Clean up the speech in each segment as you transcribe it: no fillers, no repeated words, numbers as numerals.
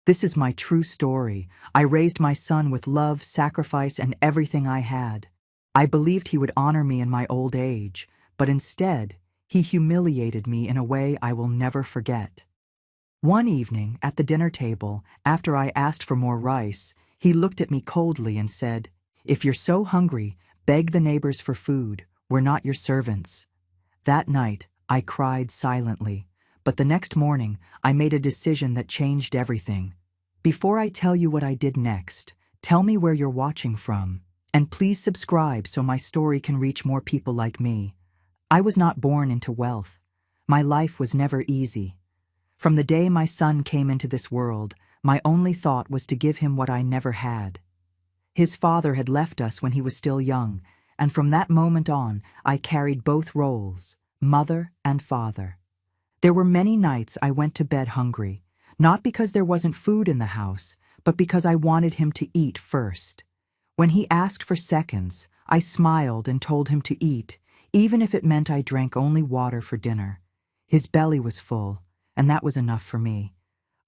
This is my true story. I raised my son with love, sacrifice, and everything I had. I believed he would honor me in my old age, but instead, he humiliated me in a way I will never forget. One evening, at the dinner table, after I asked for more rice, he looked at me coldly and said, "If you're so hungry, beg the neighbors for food. We're not your servants." That night, I cried silently, but the next morning, I made a decision that changed everything. Before I tell you what I did next, tell me where you're watching from, and please subscribe so my story can reach more people like me. I was not born into wealth. My life was never easy. From the day my son came into this world, my only thought was to give him what I never had. His father had left us when he was still young, and from that moment on, I carried both roles, mother and father. There were many nights I went to bed hungry, not because there wasn't food in the house, but because I wanted him to eat first. When he asked for seconds, I smiled and told him to eat, even if it meant I drank only water for dinner. His belly was full, and that was enough for me.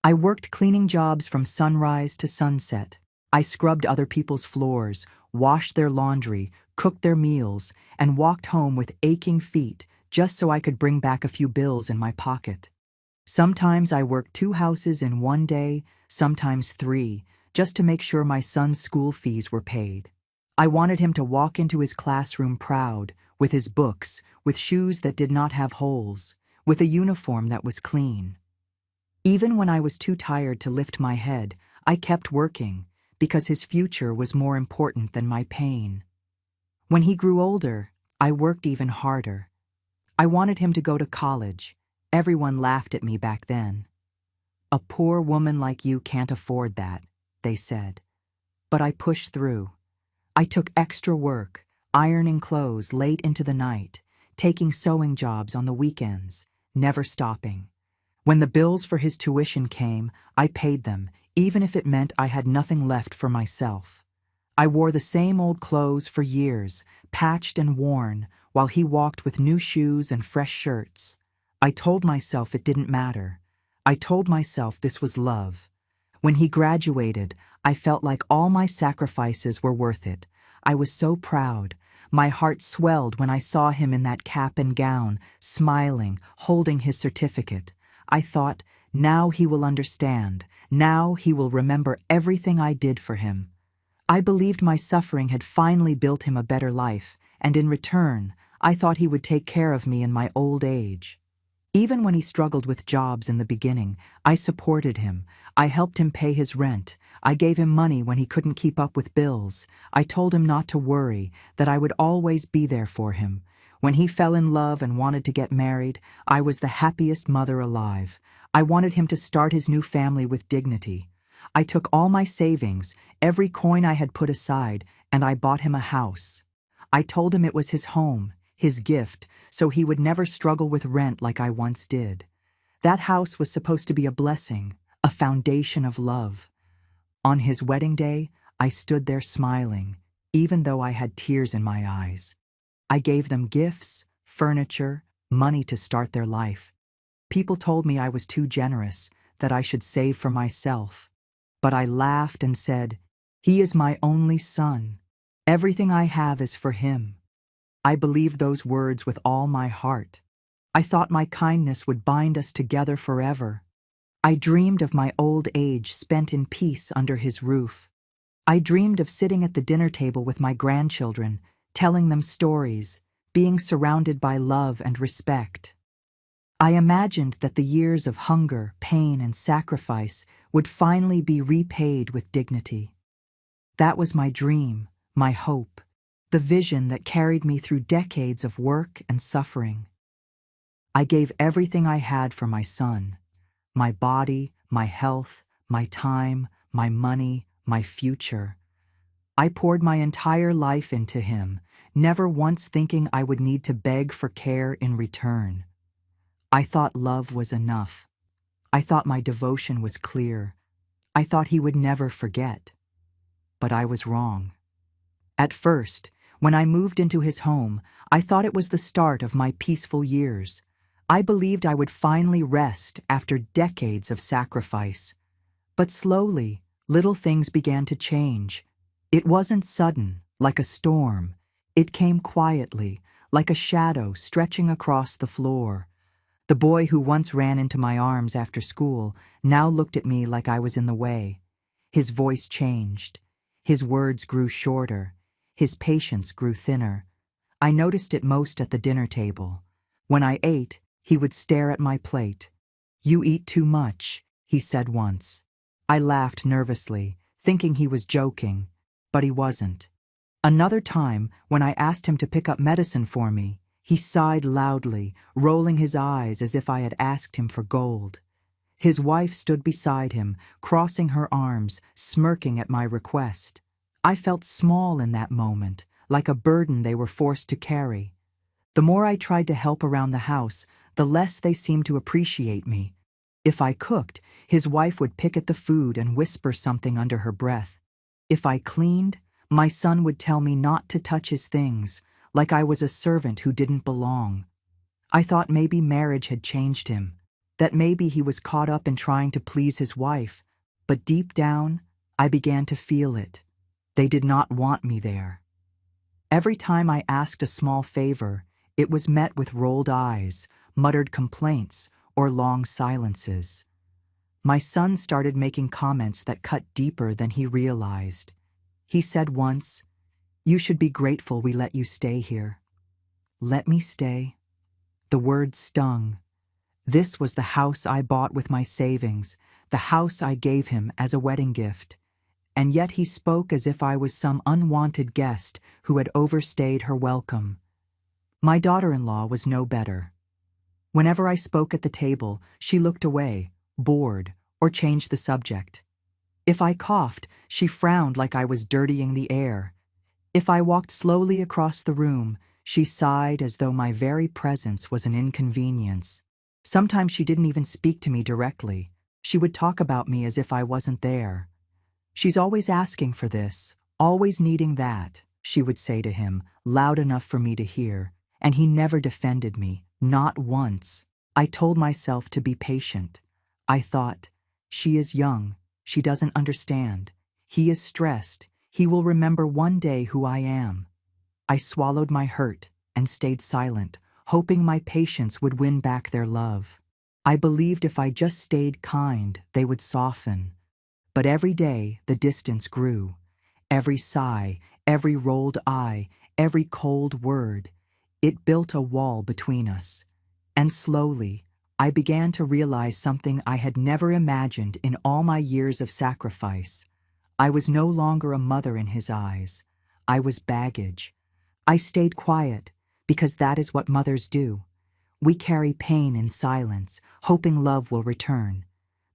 I worked cleaning jobs from sunrise to sunset. I scrubbed other people's floors, washed their laundry, cooked their meals, and walked home with aching feet just so I could bring back a few bills in my pocket. Sometimes I worked 2 houses in one day, sometimes 3, just to make sure my son's school fees were paid. I wanted him to walk into his classroom proud, with his books, with shoes that did not have holes, with a uniform that was clean. Even when I was too tired to lift my head, I kept working, because his future was more important than my pain. When he grew older, I worked even harder. I wanted him to go to college. Everyone laughed at me back then. "A poor woman like you can't afford that," they said. But I pushed through. I took extra work, ironing clothes late into the night, taking sewing jobs on the weekends, never stopping. When the bills for his tuition came, I paid them, even if it meant I had nothing left for myself. I wore the same old clothes for years, patched and worn, while he walked with new shoes and fresh shirts. I told myself it didn't matter. I told myself this was love. When he graduated, I felt like all my sacrifices were worth it. I was so proud. My heart swelled when I saw him in that cap and gown, smiling, holding his certificate. I thought, now he will understand. Now he will remember everything I did for him. I believed my suffering had finally built him a better life, and in return, I thought he would take care of me in my old age. Even when he struggled with jobs in the beginning, I supported him. I helped him pay his rent. I gave him money when he couldn't keep up with bills. I told him not to worry, that I would always be there for him. When he fell in love and wanted to get married, I was the happiest mother alive. I wanted him to start his new family with dignity. I took all my savings, every coin I had put aside, and I bought him a house. I told him it was his home, his gift, so he would never struggle with rent like I once did. That house was supposed to be a blessing, a foundation of love. On his wedding day, I stood there smiling, even though I had tears in my eyes. I gave them gifts, furniture, money to start their life. People told me I was too generous, that I should save for myself. But I laughed and said, "He is my only son. Everything I have is for him." I believed those words with all my heart. I thought my kindness would bind us together forever. I dreamed of my old age spent in peace under his roof. I dreamed of sitting at the dinner table with my grandchildren, telling them stories, being surrounded by love and respect. I imagined that the years of hunger, pain, and sacrifice would finally be repaid with dignity. That was my dream, my hope, the vision that carried me through decades of work and suffering. I gave everything I had for my son, my body, my health, my time, my money, my future. I poured my entire life into him, never once thinking I would need to beg for care in return. I thought love was enough. I thought my devotion was clear. I thought he would never forget. But I was wrong. At first, when I moved into his home, I thought it was the start of my peaceful years. I believed I would finally rest after decades of sacrifice. But slowly, little things began to change. It wasn't sudden, like a storm. It came quietly, like a shadow stretching across the floor. The boy who once ran into my arms after school now looked at me like I was in the way. His voice changed. His words grew shorter. His patience grew thinner. I noticed it most at the dinner table. When I ate, he would stare at my plate. "You eat too much," he said once. I laughed nervously, thinking he was joking, but he wasn't. Another time, when I asked him to pick up medicine for me, he sighed loudly, rolling his eyes as if I had asked him for gold. His wife stood beside him, crossing her arms, smirking at my request. I felt small in that moment, like a burden they were forced to carry. The more I tried to help around the house, the less they seemed to appreciate me. If I cooked, his wife would pick at the food and whisper something under her breath. If I cleaned, my son would tell me not to touch his things, like I was a servant who didn't belong. I thought maybe marriage had changed him, that maybe he was caught up in trying to please his wife, but deep down, I began to feel it. They did not want me there. Every time I asked a small favor, it was met with rolled eyes, muttered complaints, or long silences. My son started making comments that cut deeper than he realized. He said once, "You should be grateful we let you stay here." Let me stay? The word stung. This was the house I bought with my savings, the house I gave him as a wedding gift. And yet he spoke as if I was some unwanted guest who had overstayed her welcome. My daughter-in-law was no better. Whenever I spoke at the table, she looked away, bored, or changed the subject. If I coughed, she frowned like I was dirtying the air. If I walked slowly across the room, she sighed as though my very presence was an inconvenience. Sometimes she didn't even speak to me directly. She would talk about me as if I wasn't there. "She's always asking for this, always needing that," she would say to him, loud enough for me to hear, and he never defended me, not once. I told myself to be patient. I thought, she is young, she doesn't understand. He is stressed, he will remember one day who I am. I swallowed my hurt and stayed silent, hoping my patience would win back their love. I believed if I just stayed kind, they would soften. But every day the distance grew. Every sigh, every rolled eye, every cold word, it built a wall between us. And slowly, I began to realize something I had never imagined in all my years of sacrifice. I was no longer a mother in his eyes. I was baggage. I stayed quiet, because that is what mothers do. We carry pain in silence, hoping love will return.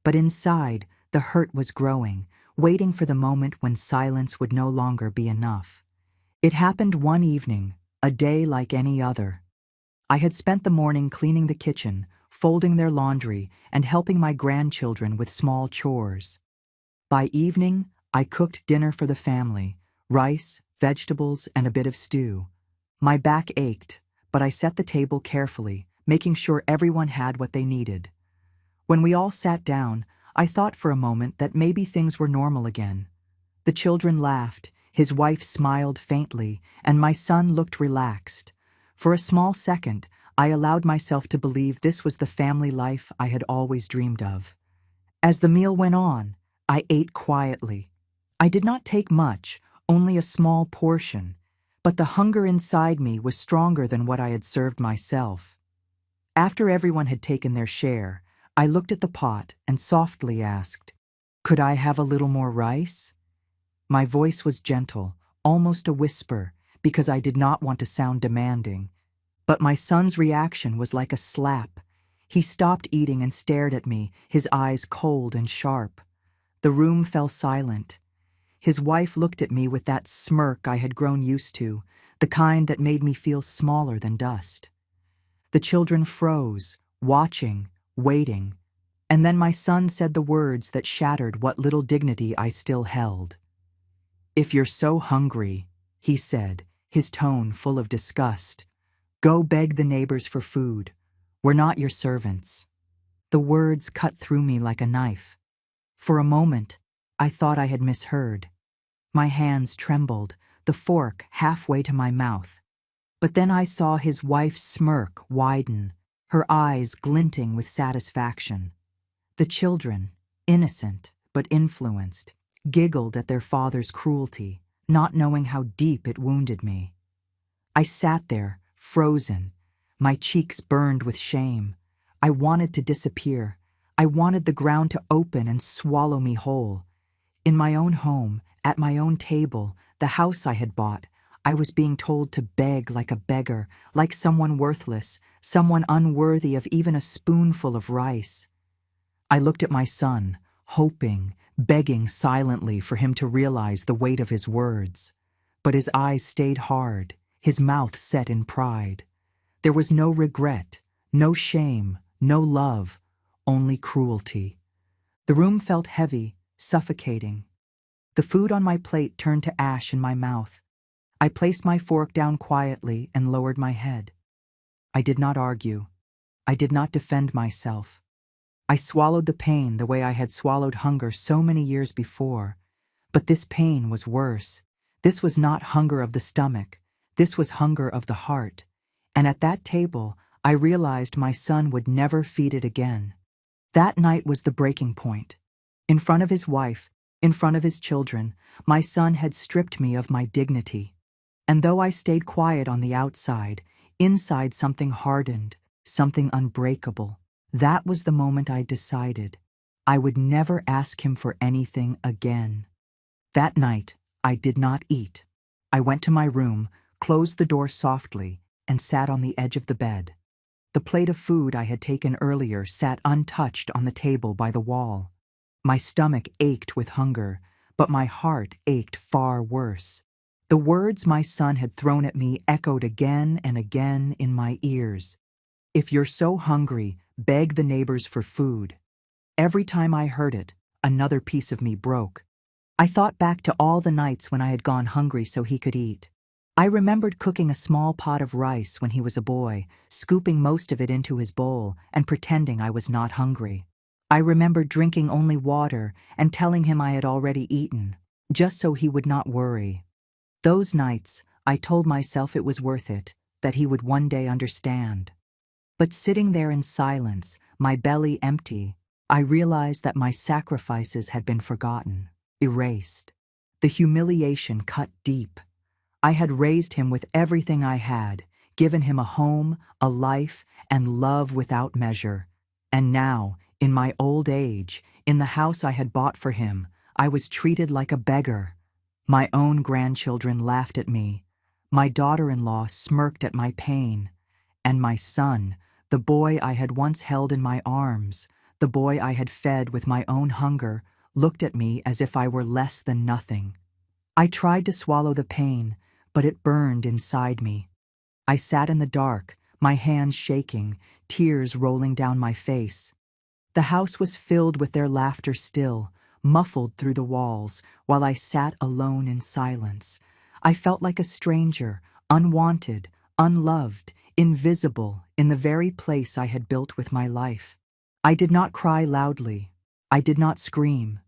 But inside, the hurt was growing, waiting for the moment when silence would no longer be enough. It happened one evening, a day like any other. I had spent the morning cleaning the kitchen, folding their laundry, and helping my grandchildren with small chores. By evening, I cooked dinner for the family, rice, vegetables, and a bit of stew. My back ached, but I set the table carefully, making sure everyone had what they needed. When we all sat down, I thought for a moment that maybe things were normal again. The children laughed, his wife smiled faintly, and my son looked relaxed. For a small second, I allowed myself to believe this was the family life I had always dreamed of. As the meal went on, I ate quietly. I did not take much, only a small portion, but the hunger inside me was stronger than what I had served myself. After everyone had taken their share, I looked at the pot and softly asked, "Could I have a little more rice?" My voice was gentle, almost a whisper, because I did not want to sound demanding. But my son's reaction was like a slap. He stopped eating and stared at me, his eyes cold and sharp. The room fell silent. His wife looked at me with that smirk I had grown used to, the kind that made me feel smaller than dust. The children froze, watching, waiting, and then my son said the words that shattered what little dignity I still held. "If you're so hungry," he said, his tone full of disgust, "go beg the neighbors for food. We're not your servants." The words cut through me like a knife. For a moment, I thought I had misheard. My hands trembled, the fork halfway to my mouth. But then I saw his wife's smirk widen, her eyes glinting with satisfaction. The children, innocent but influenced, giggled at their father's cruelty, not knowing how deep it wounded me. I sat there, frozen. My cheeks burned with shame. I wanted to disappear. I wanted the ground to open and swallow me whole. In my own home, at my own table, the house I had bought, I was being told to beg like a beggar, like someone worthless, someone unworthy of even a spoonful of rice. I looked at my son, hoping, begging silently for him to realize the weight of his words. But his eyes stayed hard, his mouth set in pride. There was no regret, no shame, no love, only cruelty. The room felt heavy, suffocating. The food on my plate turned to ash in my mouth. I placed my fork down quietly and lowered my head. I did not argue. I did not defend myself. I swallowed the pain the way I had swallowed hunger so many years before. But this pain was worse. This was not hunger of the stomach. This was hunger of the heart. And at that table, I realized my son would never feed it again. That night was the breaking point. In front of his wife, in front of his children, my son had stripped me of my dignity. And though I stayed quiet on the outside, inside something hardened, something unbreakable. That was the moment I decided I would never ask him for anything again. That night, I did not eat. I went to my room, closed the door softly, and sat on the edge of the bed. The plate of food I had taken earlier sat untouched on the table by the wall. My stomach ached with hunger, but my heart ached far worse. The words my son had thrown at me echoed again and again in my ears. If you're so hungry, beg the neighbors for food. Every time I heard it, another piece of me broke. I thought back to all the nights when I had gone hungry so he could eat. I remembered cooking a small pot of rice when he was a boy, scooping most of it into his bowl and pretending I was not hungry. I remembered drinking only water and telling him I had already eaten, just so he would not worry. Those nights, I told myself it was worth it, that he would one day understand. But sitting there in silence, my belly empty, I realized that my sacrifices had been forgotten, erased. The humiliation cut deep. I had raised him with everything I had, given him a home, a life, and love without measure. And now, in my old age, in the house I had bought for him, I was treated like a beggar. My own grandchildren laughed at me. My daughter-in-law smirked at my pain. And my son, the boy I had once held in my arms, the boy I had fed with my own hunger, looked at me as if I were less than nothing. I tried to swallow the pain, but it burned inside me. I sat in the dark, my hands shaking, tears rolling down my face. The house was filled with their laughter still, muffled through the walls, while I sat alone in silence. I felt like a stranger, unwanted, unloved, invisible, in the very place I had built with my life. I did not cry loudly. I did not scream.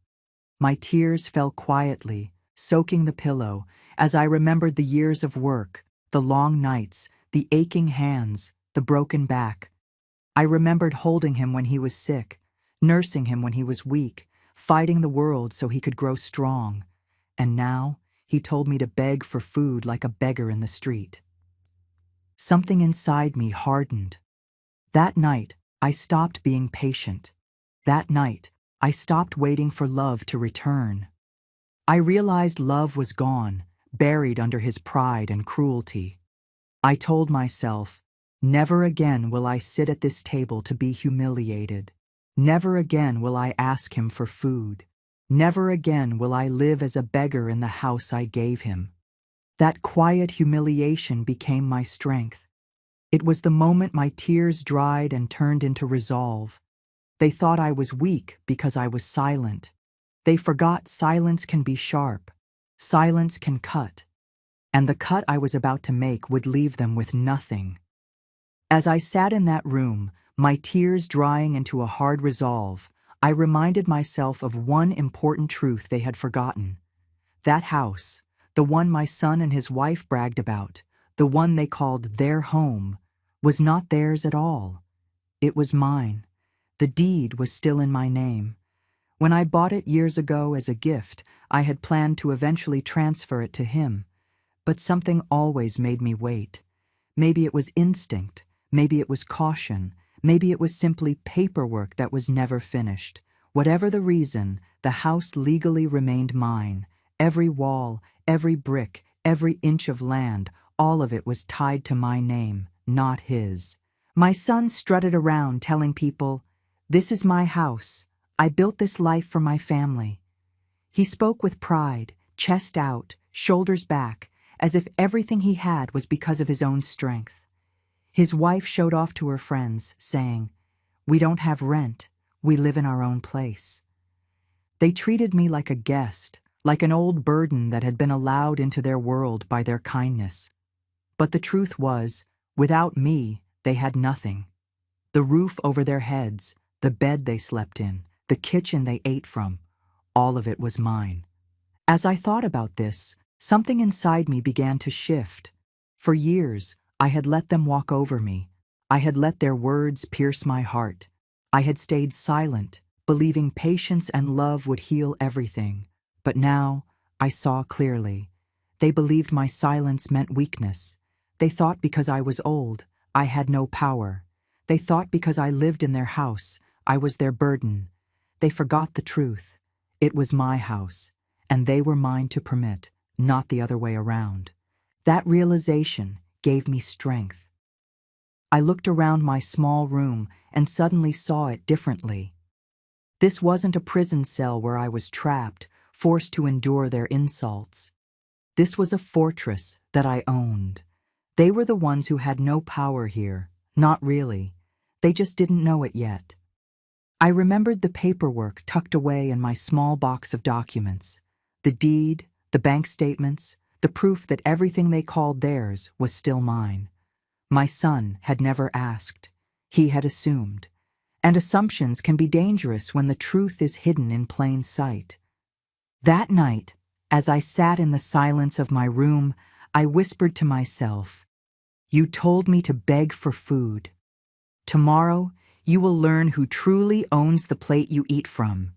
My tears fell quietly, soaking the pillow, as I remembered the years of work, the long nights, the aching hands, the broken back. I remembered holding him when he was sick, nursing him when he was weak, fighting the world so he could grow strong. And now, he told me to beg for food like a beggar in the street. Something inside me hardened. That night, I stopped being patient. That night, I stopped waiting for love to return. I realized love was gone, buried under his pride and cruelty. I told myself, never again will I sit at this table to be humiliated. Never again will I ask him for food. Never again will I live as a beggar in the house I gave him. That quiet humiliation became my strength. It was the moment my tears dried and turned into resolve. They thought I was weak because I was silent. They forgot silence can be sharp. Silence can cut. And the cut I was about to make would leave them with nothing. As I sat in that room, my tears drying into a hard resolve, I reminded myself of one important truth they had forgotten. That house, the one my son and his wife bragged about, the one they called their home, was not theirs at all. It was mine. The deed was still in my name. When I bought it years ago as a gift, I had planned to eventually transfer it to him. But something always made me wait. Maybe it was instinct, maybe it was caution, maybe it was simply paperwork that was never finished. Whatever the reason, the house legally remained mine. Every wall, every brick, every inch of land, all of it was tied to my name, not his. My son strutted around telling people, "This is my house. I built this life for my family." He spoke with pride, chest out, shoulders back, as if everything he had was because of his own strength. His wife showed off to her friends, saying, "We don't have rent. We live in our own place." They treated me like a guest, like an old burden that had been allowed into their world by their kindness. But the truth was, without me, they had nothing. The roof over their heads, the bed they slept in, the kitchen they ate from, all of it was mine. As I thought about this, something inside me began to shift. For years, I had let them walk over me. I had let their words pierce my heart. I had stayed silent, believing patience and love would heal everything. But now, I saw clearly. They believed my silence meant weakness. They thought because I was old, I had no power. They thought because I lived in their house, I was their burden. They forgot the truth. It was my house, and they were mine to permit, not the other way around. That realization gave me strength. I looked around my small room and suddenly saw it differently. This wasn't a prison cell where I was trapped, forced to endure their insults. This was a fortress that I owned. They were the ones who had no power here, not really. They just didn't know it yet. I remembered the paperwork tucked away in my small box of documents. The deed, the bank statements, the proof that everything they called theirs was still mine. My son had never asked. He had assumed. And assumptions can be dangerous when the truth is hidden in plain sight. That night, as I sat in the silence of my room, I whispered to myself, "You told me to beg for food. Tomorrow, you will learn who truly owns the plate you eat from."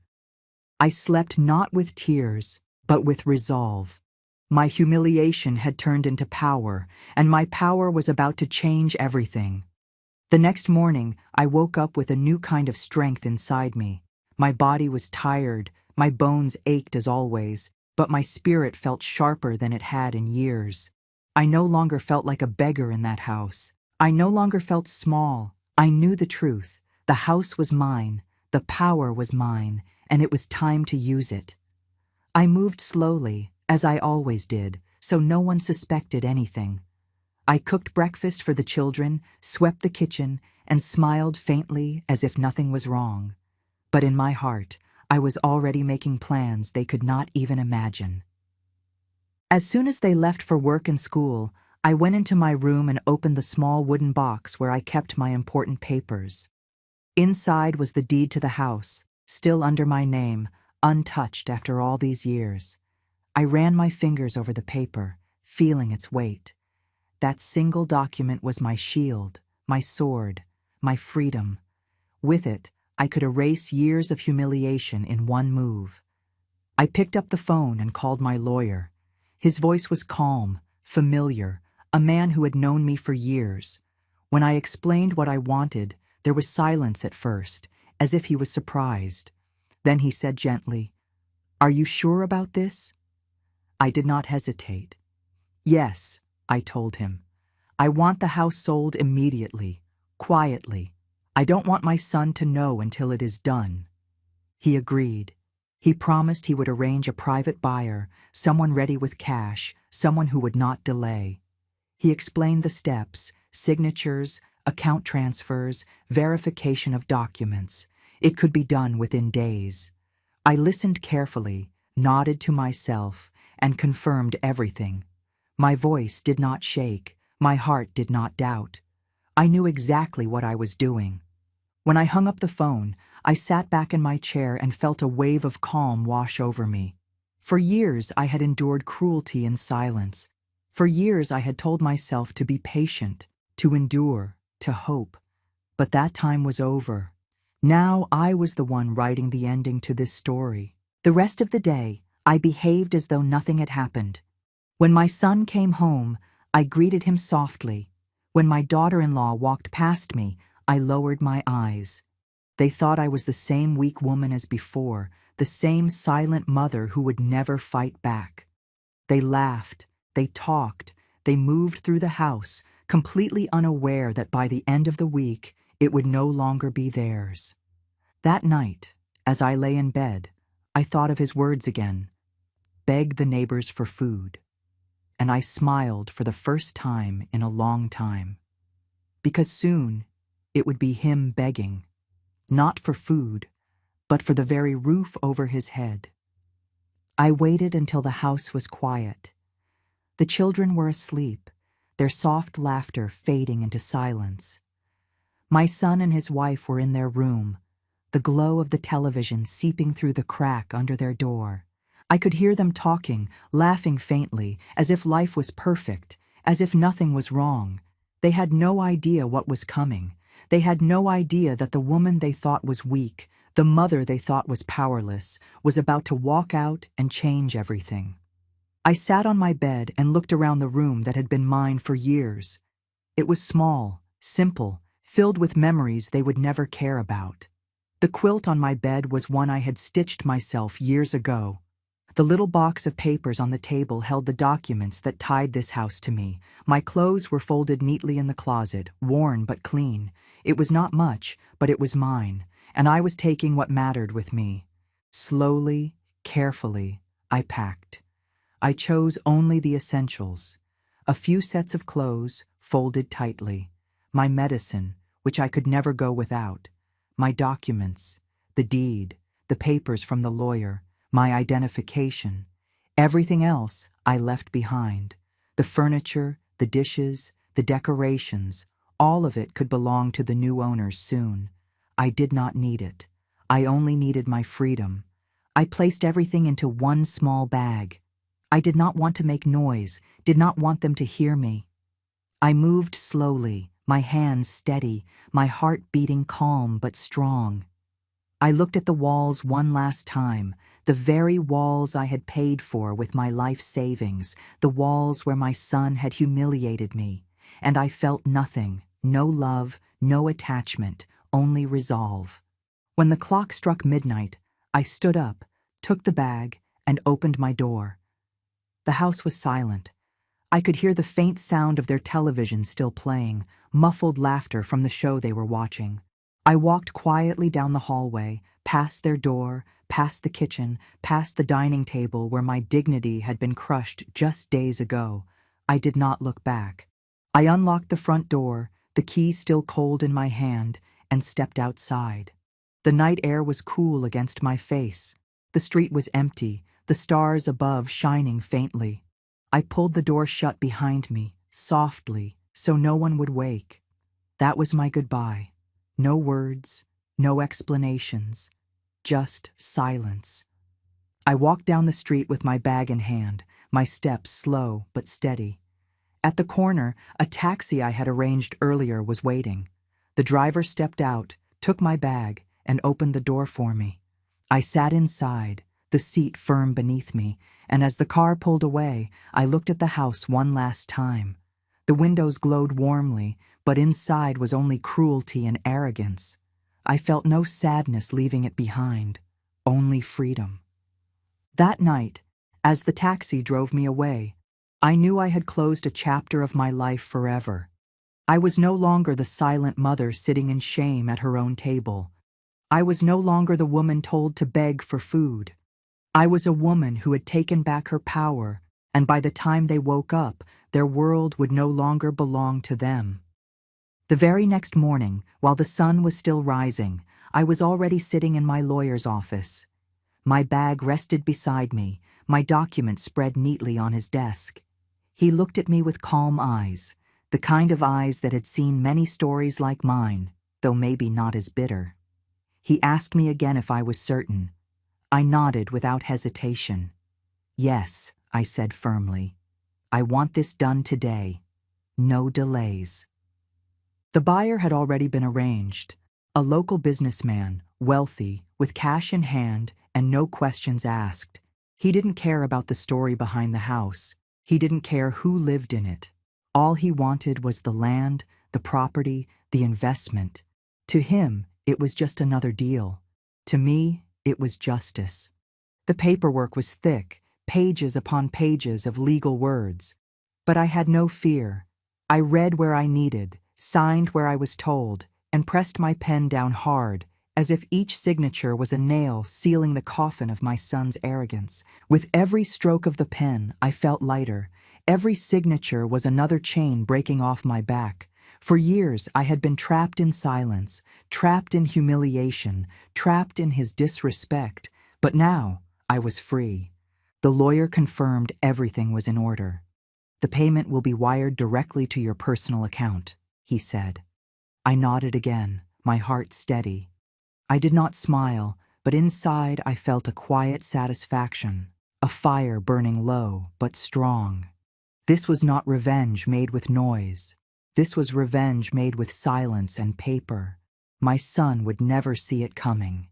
I slept not with tears, but with resolve. My humiliation had turned into power, and my power was about to change everything. The next morning, I woke up with a new kind of strength inside me. My body was tired, my bones ached as always, but my spirit felt sharper than it had in years. I no longer felt like a beggar in that house. I no longer felt small. I knew the truth. The house was mine, the power was mine, and it was time to use it. I moved slowly, as I always did, so no one suspected anything. I cooked breakfast for the children, swept the kitchen, and smiled faintly as if nothing was wrong. But in my heart, I was already making plans they could not even imagine. As soon as they left for work and school, I went into my room and opened the small wooden box where I kept my important papers. Inside was the deed to the house, still under my name, untouched after all these years. I ran my fingers over the paper, feeling its weight. That single document was my shield, my sword, my freedom. With it, I could erase years of humiliation in one move. I picked up the phone and called my lawyer. His voice was calm, familiar, a man who had known me for years. When I explained what I wanted, there was silence at first, as if he was surprised. Then he said gently, "Are you sure about this?" I did not hesitate. "Yes," I told him. "I want the house sold immediately, quietly. I don't want my son to know until it is done." He agreed. He promised he would arrange a private buyer, someone ready with cash, someone who would not delay. He explained the steps, signatures, account transfers, verification of documents. It could be done within days. I listened carefully, nodded to myself, and confirmed everything. My voice did not shake, my heart did not doubt. I knew exactly what I was doing. When I hung up the phone, I sat back in my chair and felt a wave of calm wash over me. For years I had endured cruelty in silence. For years I had told myself to be patient, to endure, to hope. But that time was over. Now I was the one writing the ending to this story. The rest of the day, I behaved as though nothing had happened. When my son came home, I greeted him softly. When my daughter-in-law walked past me, I lowered my eyes. They thought I was the same weak woman as before, the same silent mother who would never fight back. They laughed, they talked, they moved through the house, completely unaware that by the end of the week, it would no longer be theirs. That night, as I lay in bed, I thought of his words again. Beg the neighbors for food. And I smiled for the first time in a long time. Because soon, it would be him begging, not for food, but for the very roof over his head. I waited until the house was quiet. The children were asleep, their soft laughter fading into silence. My son and his wife were in their room, the glow of the television seeping through the crack under their door. I could hear them talking, laughing faintly, as if life was perfect, as if nothing was wrong. They had no idea what was coming. They had no idea that the woman they thought was weak, the mother they thought was powerless, was about to walk out and change everything. I sat on my bed and looked around the room that had been mine for years. It was small, simple, filled with memories they would never care about. The quilt on my bed was one I had stitched myself years ago. The little box of papers on the table held the documents that tied this house to me. My clothes were folded neatly in the closet, worn but clean. It was not much, but it was mine, and I was taking what mattered with me. Slowly, carefully, I packed. I chose only the essentials. A few sets of clothes, folded tightly. My medicine, which I could never go without. My documents, the deed, the papers from the lawyer, my identification. Everything else I left behind. The furniture, the dishes, the decorations, all of it could belong to the new owners soon. I did not need it. I only needed my freedom. I placed everything into one small bag. I did not want to make noise, did not want them to hear me. I moved slowly, my hands steady, my heart beating calm but strong. I looked at the walls one last time, the very walls I had paid for with my life savings, the walls where my son had humiliated me, and I felt nothing, no love, no attachment, only resolve. When the clock struck midnight, I stood up, took the bag, and opened my door. The house was silent. I could hear the faint sound of their television still playing, muffled laughter from the show they were watching. I walked quietly down the hallway, past their door, past the kitchen, past the dining table where my dignity had been crushed just days ago. I did not look back. I unlocked the front door, the key still cold in my hand, and stepped outside. The night air was cool against my face. The street was empty, the stars above shining faintly. I pulled the door shut behind me, softly, so no one would wake. That was my goodbye. No words, no explanations, just silence. I walked down the street with my bag in hand, my steps slow but steady. At the corner, a taxi I had arranged earlier was waiting. The driver stepped out, took my bag, and opened the door for me. I sat inside, the seat firm beneath me, and as the car pulled away, I looked at the house one last time. The windows glowed warmly, but inside was only cruelty and arrogance. I felt no sadness leaving it behind, only freedom. That night, as the taxi drove me away, I knew I had closed a chapter of my life forever. I was no longer the silent mother sitting in shame at her own table. I was no longer the woman told to beg for food. I was a woman who had taken back her power, and by the time they woke up, their world would no longer belong to them. The very next morning, while the sun was still rising, I was already sitting in my lawyer's office. My bag rested beside me, my documents spread neatly on his desk. He looked at me with calm eyes, the kind of eyes that had seen many stories like mine, though maybe not as bitter. He asked me again if I was certain. I nodded without hesitation. Yes, I said firmly. I want this done today. No delays. The buyer had already been arranged. A local businessman, wealthy, with cash in hand and no questions asked. He didn't care about the story behind the house. He didn't care who lived in it. All he wanted was the land, the property, the investment. To him, it was just another deal. To me, it was justice. The paperwork was thick, pages upon pages of legal words. But I had no fear. I read where I needed, signed where I was told, and pressed my pen down hard, as if each signature was a nail sealing the coffin of my son's arrogance. With every stroke of the pen, I felt lighter. Every signature was another chain breaking off my back. For years, I had been trapped in silence, trapped in humiliation, trapped in his disrespect. But now, I was free. The lawyer confirmed everything was in order. The payment will be wired directly to your personal account, he said. I nodded again, my heart steady. I did not smile, but inside I felt a quiet satisfaction, a fire burning low but strong. This was not revenge made with noise. This was revenge made with silence and paper. My son would never see it coming.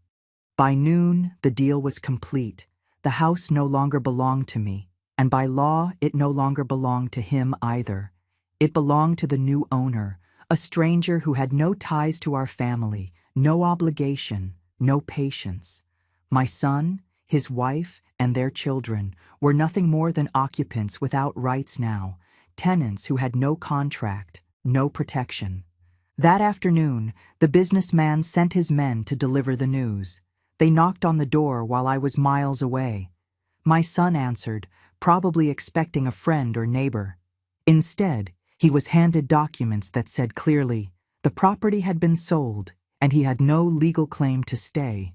By noon, the deal was complete. The house no longer belonged to me, and by law, it no longer belonged to him either. It belonged to the new owner, a stranger who had no ties to our family, no obligation, no patience. My son, his wife, and their children were nothing more than occupants without rights now, tenants who had no contract, no protection. That afternoon, the businessman sent his men to deliver the news. They knocked on the door while I was miles away. My son answered, probably expecting a friend or neighbor. Instead, he was handed documents that said clearly, the property had been sold, and he had no legal claim to stay.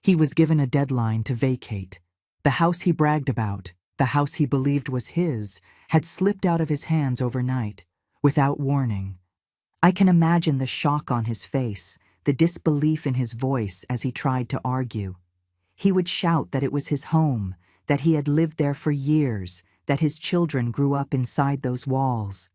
He was given a deadline to vacate. The house he bragged about, the house he believed was his, had slipped out of his hands overnight, without warning. I can imagine the shock on his face, the disbelief in his voice as he tried to argue. He would shout that it was his home, that he had lived there for years, that his children grew up inside those walls.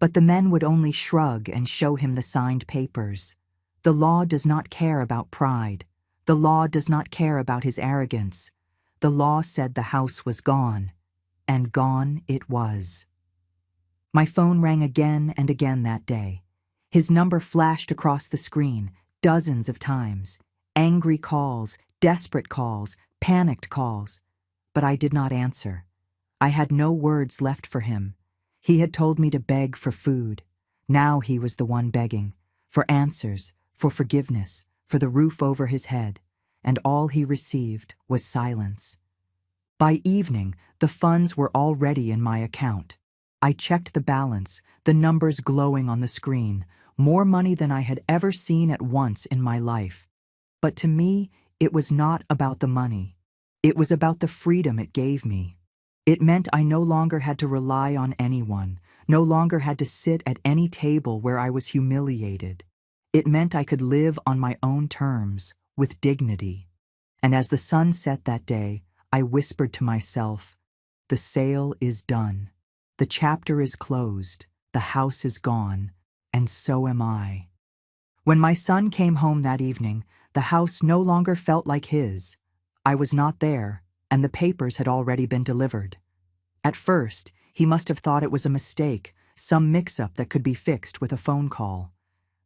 But the men would only shrug and show him the signed papers. The law does not care about pride. The law does not care about his arrogance. The law said the house was gone, and gone it was. My phone rang again and again that day. His number flashed across the screen, dozens of times. Angry calls, desperate calls, panicked calls. But I did not answer. I had no words left for him. He had told me to beg for food. Now he was the one begging, for answers, for forgiveness, for the roof over his head, and all he received was silence. By evening, the funds were already in my account. I checked the balance, the numbers glowing on the screen, more money than I had ever seen at once in my life. But to me, it was not about the money. It was about the freedom it gave me. It meant I no longer had to rely on anyone, no longer had to sit at any table where I was humiliated. It meant I could live on my own terms, with dignity. And as the sun set that day, I whispered to myself, the sale is done. The chapter is closed. The house is gone. And so am I. When my son came home that evening, the house no longer felt like his. I was not there, and the papers had already been delivered. At first, he must have thought it was a mistake, some mix-up that could be fixed with a phone call.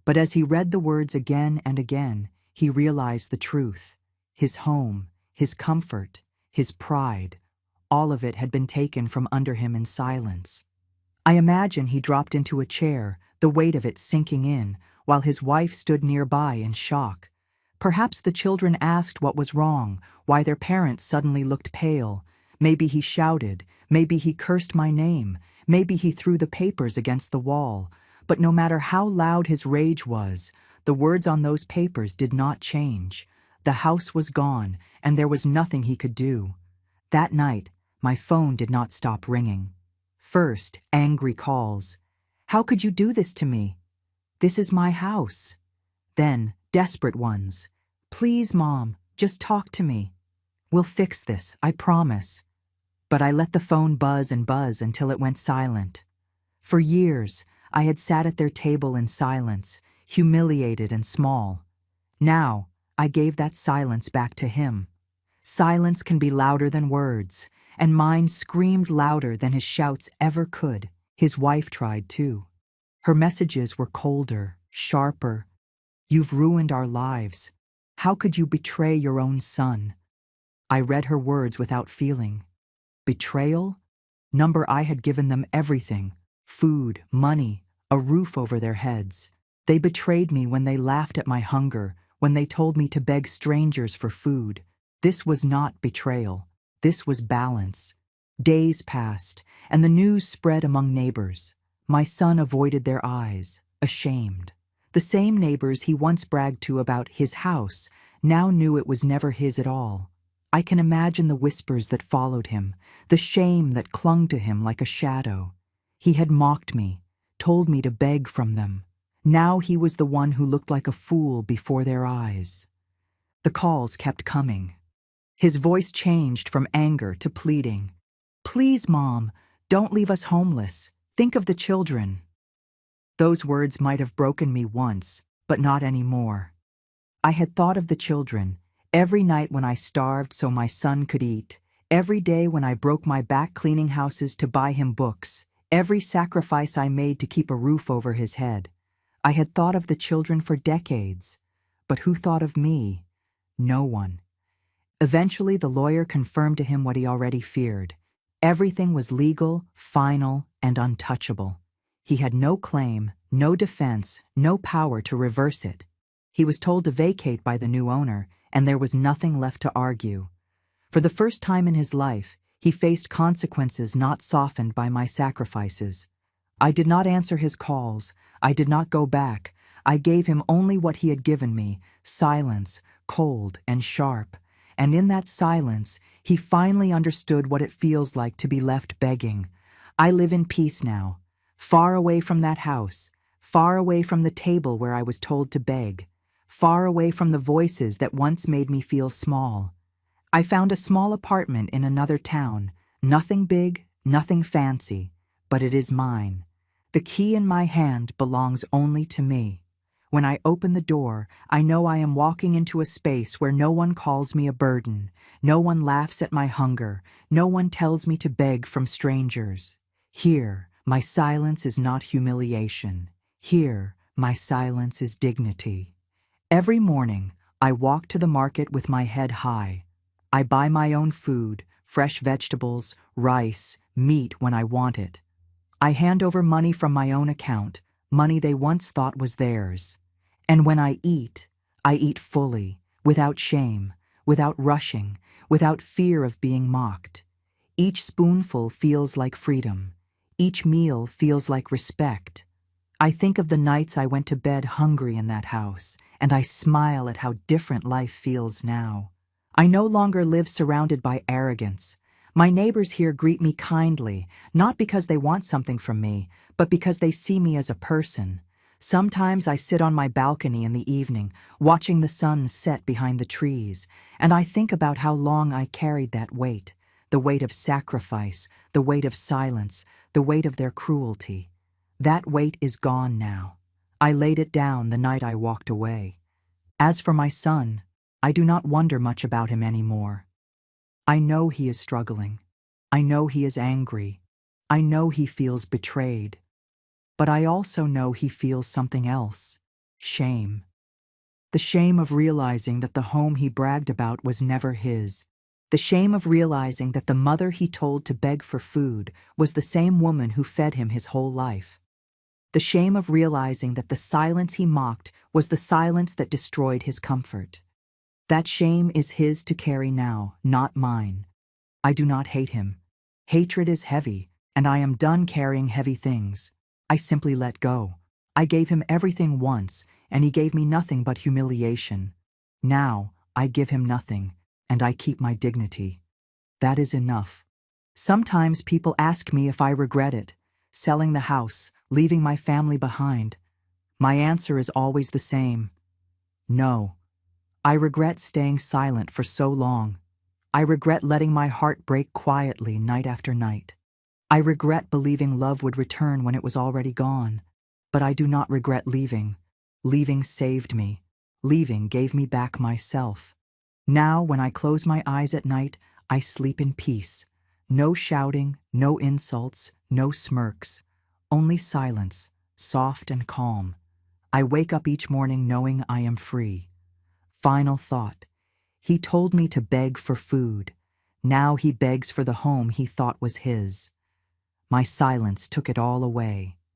But as he read the words again and again, he realized the truth. His home, his comfort, his pride, all of it had been taken from under him in silence. I imagine he dropped into a chair, the weight of it sinking in, while his wife stood nearby in shock. Perhaps the children asked what was wrong, why their parents suddenly looked pale. Maybe he shouted, maybe he cursed my name, maybe he threw the papers against the wall. But no matter how loud his rage was, the words on those papers did not change. The house was gone, and there was nothing he could do. That night, my phone did not stop ringing. First, angry calls. How could you do this to me? This is my house. Then, desperate ones. Please, Mom, just talk to me. We'll fix this, I promise. But I let the phone buzz and buzz until it went silent. For years, I had sat at their table in silence, humiliated and small. Now, I gave that silence back to him. Silence can be louder than words, and mine screamed louder than his shouts ever could. His wife tried too. Her messages were colder, sharper. You've ruined our lives. How could you betray your own son? I read her words without feeling. Betrayal? I had given them everything: food, money, a roof over their heads. They betrayed me when they laughed at my hunger, when they told me to beg strangers for food. This was not betrayal. This was balance. Days passed, and the news spread among neighbors. My son avoided their eyes, ashamed. The same neighbors he once bragged to about his house now knew it was never his at all. I can imagine the whispers that followed him, the shame that clung to him like a shadow. He had mocked me, told me to beg from them. Now he was the one who looked like a fool before their eyes. The calls kept coming. His voice changed from anger to pleading. Please, Mom, don't leave us homeless. Think of the children. Those words might have broken me once, but not anymore. I had thought of the children, every night when I starved so my son could eat, every day when I broke my back cleaning houses to buy him books, every sacrifice I made to keep a roof over his head. I had thought of the children for decades, but who thought of me? No one. Eventually, the lawyer confirmed to him what he already feared. Everything was legal, final, and untouchable. He had no claim, no defense, no power to reverse it. He was told to vacate by the new owner, and there was nothing left to argue. For the first time in his life, he faced consequences not softened by my sacrifices. I did not answer his calls. I did not go back. I gave him only what he had given me: silence, cold and sharp. And in that silence, he finally understood what it feels like to be left begging. I live in peace now, far away from that house, far away from the table where I was told to beg, far away from the voices that once made me feel small. I found a small apartment in another town, nothing big, nothing fancy, but it is mine. The key in my hand belongs only to me. When I open the door, I know I am walking into a space where no one calls me a burden, no one laughs at my hunger, no one tells me to beg from strangers. Here, my silence is not humiliation. Here, my silence is dignity. Every morning, I walk to the market with my head high. I buy my own food, fresh vegetables, rice, meat when I want it. I hand over money from my own account, money they once thought was theirs. And when I eat fully, without shame, without rushing, without fear of being mocked. Each spoonful feels like freedom. Each meal feels like respect. I think of the nights I went to bed hungry in that house, and I smile at how different life feels now. I no longer live surrounded by arrogance. My neighbors here greet me kindly, not because they want something from me, but because they see me as a person. Sometimes I sit on my balcony in the evening, watching the sun set behind the trees, and I think about how long I carried that weight, the weight of sacrifice, the weight of silence, the weight of their cruelty. That weight is gone now. I laid it down the night I walked away. As for my son, I do not wonder much about him anymore. I know he is struggling. I know he is angry. I know he feels betrayed. But I also know he feels something else: shame. The shame of realizing that the home he bragged about was never his. The shame of realizing that the mother he told to beg for food was the same woman who fed him his whole life. The shame of realizing that the silence he mocked was the silence that destroyed his comfort. That shame is his to carry now, not mine. I do not hate him. Hatred is heavy, and I am done carrying heavy things. I simply let go. I gave him everything once, and he gave me nothing but humiliation. Now, I give him nothing, and I keep my dignity. That is enough. Sometimes people ask me if I regret it, selling the house, leaving my family behind. My answer is always the same: no. I regret staying silent for so long. I regret letting my heart break quietly night after night. I regret believing love would return when it was already gone. But I do not regret leaving. Leaving saved me. Leaving gave me back myself. Now, when I close my eyes at night, I sleep in peace. No shouting, no insults, no smirks. Only silence, soft and calm. I wake up each morning knowing I am free. Final thought. He told me to beg for food. Now he begs for the home he thought was his. My silence took it all away.